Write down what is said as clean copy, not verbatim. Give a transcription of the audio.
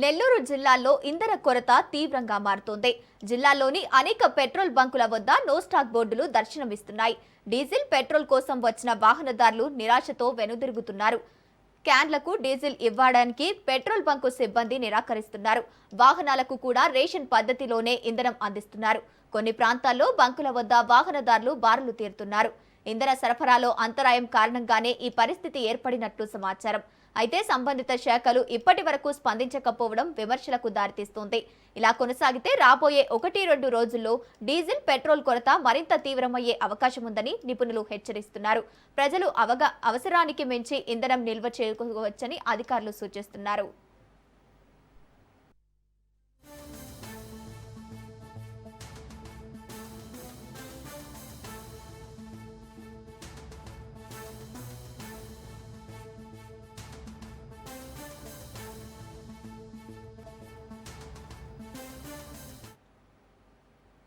నెల్లూరు జిల్లాలో ఇంధన కొరత తీవ్రంగా మారుతోంది. జిల్లాలోని అనేక పెట్రోల్ బంకుల వద్ద నో స్టాక్ బోర్డులు దర్శనమిస్తున్నాయి. డీజిల్, పెట్రోల్ కోసం వచ్చిన వాహనదారులు నిరాశతో వెనుదిరుగుతున్నారు. క్యాన్లకు డీజిల్ ఇవ్వడానికి పెట్రోల్ బంకు సిబ్బంది నిరాకరిస్తున్నారు. వాహనాలకు కూడా రేషన్ పద్ధతిలోనే ఇంధనం అందిస్తున్నారు. కొన్ని ప్రాంతాల్లో బంకుల వద్ద వాహనదారులు బారులు తీరుతున్నారు. ఇంధన సరఫరాలో అంతరాయం కారణంగానే ఈ పరిస్థితి ఏర్పడినట్లు సమాచారం. అయితే సంబంధిత శాఖలు ఇప్పటి వరకు స్పందించకపోవడం విమర్శలకు దారితీస్తోంది. ఇలా కొనసాగితే రాబోయే 1-2 రోజుల్లో డీజిల్, పెట్రోల్ కొరత మరింత తీవ్రమయ్యే అవకాశం ఉందని నిపుణులు హెచ్చరిస్తున్నారు. ప్రజలు అవసరానికి మించి ఇంధనం నిల్వ చేసుకోవచ్చని అధికారులు సూచిస్తున్నారు.